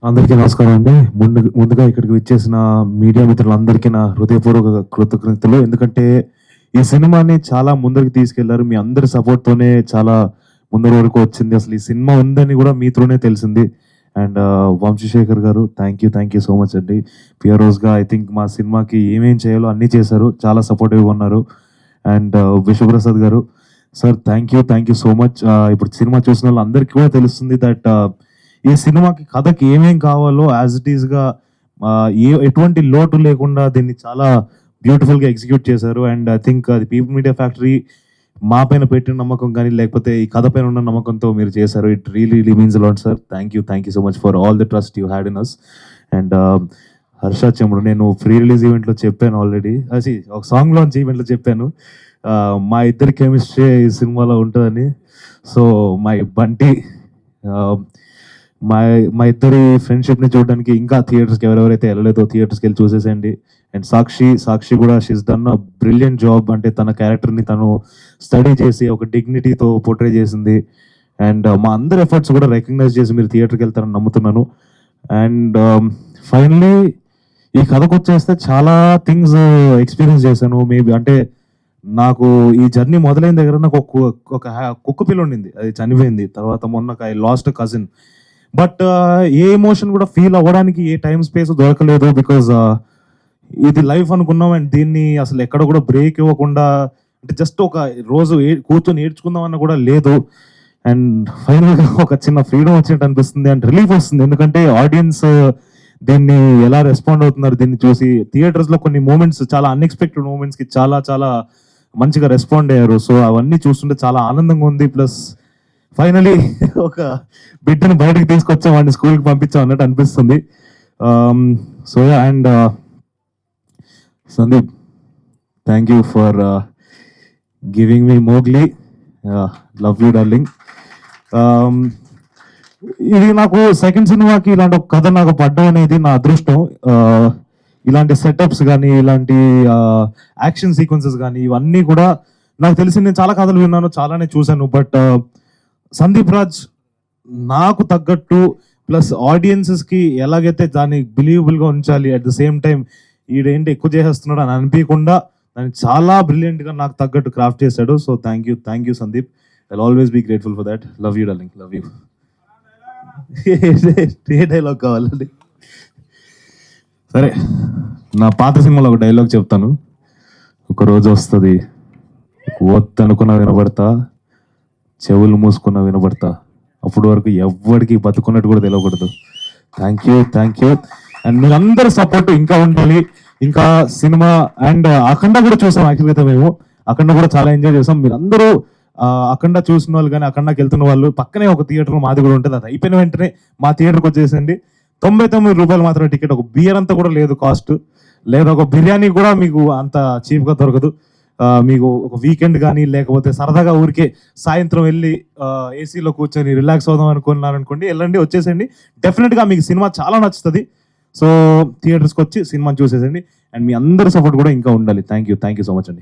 అందరికీ నమస్కారం అండి. ముందుగా ఇక్కడికి విచ్చేసిన మీడియా మిత్రులందరికీ నా హృదయపూర్వక కృతజ్ఞతలు. ఎందుకంటే ఈ సినిమాని చాలా ముందరికి తీసుకెళ్లారు. మీ అందరి సపోర్ట్‌తోనే చాలా ముందరి వరకు వచ్చింది. అసలు ఈ సినిమా ఉందని కూడా మీ త్రూనే తెలిసింది. అండ్ వంశీశేఖర్ గారు థ్యాంక్ యూ సో మచ్ అండి. పియరోస్‌గా ఐ థింక్ మా సినిమాకి ఏమేం చేయాలో అన్నీ చేశారు. చాలా సపోర్టివ్‌గా ఉన్నారు. అండ్ విశ్వప్రసాద్ గారు sir thank you so much. ఇప్పుడు సినిమా చూసిన వాళ్ళందరికీ కూడా తెలుస్తుంది దట్ ఈ సినిమాకి కథకి ఏమేం కావాలో యాజ్ ఇట్ ఈస్‌గా ఎటువంటి లోటు లేకుండా దీన్ని చాలా బ్యూటిఫుల్‌గా ఎగ్జిక్యూట్ చేశారు. అండ్ ఐ థింక్ అది పీపుల్ మీడియా ఫ్యాక్టరీ మా పైన పెట్టిన నమ్మకం కానీ, లేకపోతే ఈ కథ పైన ఉన్న నమ్మకంతో మీరు చేశారు. It really means a lot sir. Thank you so much for all the trust you had in us. And Harsha Chemmudu నేను ప్రీ రిలీజ్ ఈవెంట్‌లో చెప్పాను ఆల్రెడీ. ఒక సాంగ్ లాంచ్ ఈవెంట్‌లో చెప్పాను. మా ఇద్దరి కెమిస్ట్రీ ఈ సినిమాలో ఉంటుందని. సో మై బంటి మా ఇద్దరి ఫ్రెండ్షిప్ని చూడడానికి ఇంకా థియేటర్స్కి ఎవరెవరైతే వెళ్ళలేదో థియేటర్స్కి వెళ్ళి చూసేసేయండి. అండ్ సాక్షి కూడా she's done a brilliant job. అంటే తన క్యారెక్టర్ని తను స్టడీ చేసి ఒక డిగ్నిటీతో పోర్ట్రే చేసింది. అండ్ మా అందరి ఎఫర్ట్స్ కూడా రికగ్నైజ్ చేసి మీరు థియేటర్కి వెళ్తారని నమ్ముతున్నాను. అండ్ ఫైనలీ ఈ కథకు వచ్చేస్తే చాలా థింగ్స్ ఎక్స్పీరియన్స్ చేశాను. మేబీ అంటే నాకు ఈ జర్నీ మొదలైన దగ్గర నాకు ఒక కుక్క పిల్ల ఉండింది, అది చనిపోయింది. తర్వాత మొన్న I last cousin. But A emotion కూడా ఫీల్ అవ్వడానికి ఏ టైం స్పేస్ దొరకలేదు. బికాజ్ ఇది లైఫ్ అనుకున్నాం. అండ్ దీన్ని అసలు ఎక్కడ కూడా బ్రేక్ ఇవ్వకుండా అంటే జస్ట్ ఒక రోజు కూర్చొని ఏడ్చుకుందామన్న కూడా లేదు. అండ్ ఫైనల్గా ఒక చిన్న ఫ్రీడమ్ వచ్చినట్టు అనిపిస్తుంది అండ్ రిలీఫ్ వస్తుంది. ఎందుకంటే ఆడియన్స్ దీన్ని ఎలా రెస్పాండ్ అవుతున్నారు దీన్ని చూసి. థియేటర్స్లో కొన్ని మూమెంట్స్ చాలా అన్ఎక్స్పెక్టెడ్ మూమెంట్స్కి చాలా మంచిగా రెస్పాండ్ అయ్యారు. సో అవన్నీ చూస్తుంటే చాలా ఆనందంగా ఉంది. ప్లస్ ఫైనలీ ఒక బిడ్డను బయటకు తీసుకొచ్చాం, వాడిని స్కూల్కి పంపించాం అన్నట్టు అనిపిస్తుంది. So and Sandeep thank you for giving me Mowgli. Love you darling. ఇది నాకు సెకండ్ సినిమాకి ఇలాంటి ఒక కథ నాకు పడ్డం అనేది నా అదృష్టం. ఇలాంటి సెటప్స్ కానీ, ఇలాంటి యాక్షన్ సీక్వెన్సెస్ కానీ ఇవన్నీ కూడా నాకు తెలిసి నేను చాలా కథలు విన్నాను, చాలానే చూశాను. బట్ సందీప్ రాజ్ నాకు తగ్గట్టు ప్లస్ ఆడియన్సెస్కి ఎలాగైతే దాన్ని బిలీవబుల్గా ఉంచాలి, అట్ ద సేమ్ టైం ఈడేంటి ఎక్కువ చేసేస్తున్నాడు అని అనిపించకుండా దాన్ని చాలా బ్రిలియంట్గా నాకు తగ్గట్టు క్రాఫ్ట్ చేశాడు. So thank you Sandeep. I always be grateful for that. Love you darling, love you. ఏ డైలాగ్ కావాలండి? సరే, నా పాత సినిమాలో ఒక డైలాగ్ చెప్తాను. ఒక రోజు వస్తుంది, వద్దనుకున్నా వినబడతా, చెవులు మూసుకున్నా వినబడతా, అప్పటి వరకు ఎవ్వడికి బతుకున్నట్టు కూడా తెలియకూడదు. Thank you. అండ్ మీరందరూ సపోర్ట్ ఇంకా ఉండాలి. ఇంకా సినిమా అండ్ అఖండ కూడా చూసాం. యాక్చువల్గా మేము అఖండ కూడా చాలా ఎంజాయ్ చేసాం. మీరందరూ అఖండ చూసిన వాళ్ళు కానీ, అఖండకి వెళ్తున్న వాళ్ళు పక్కనే ఒక థియేటర్ మాది కూడా ఉంటుంది. అది అయిపోయిన వెంటనే మా థియేటర్కి వచ్చేసండి. 99 రూపాయలు మాత్రమే టికెట్. ఒక బియర్ అంతా కూడా లేదు కాస్ట్. లేదా ఒక బిర్యానీ కూడా మీకు అంత చీప్గా దొరకదు. మీకు ఒక వీకెండ్ కానీ, లేకపోతే సరదాగా ఊరికే సాయంత్రం వెళ్ళి ఏసీలో కూర్చొని రిలాక్స్ అవుదాం అనుకున్నారనుకోండి, వెళ్ళండి, వచ్చేసండి. డెఫినెట్గా మీకు సినిమా చాలా నచ్చుతుంది. సో థియేటర్స్కి వచ్చి సినిమాని చూసేసండి. అండ్ మీ అందరి సపోర్ట్ కూడా ఇంకా ఉండాలి. థ్యాంక్ యూ సో మచ్ అండి.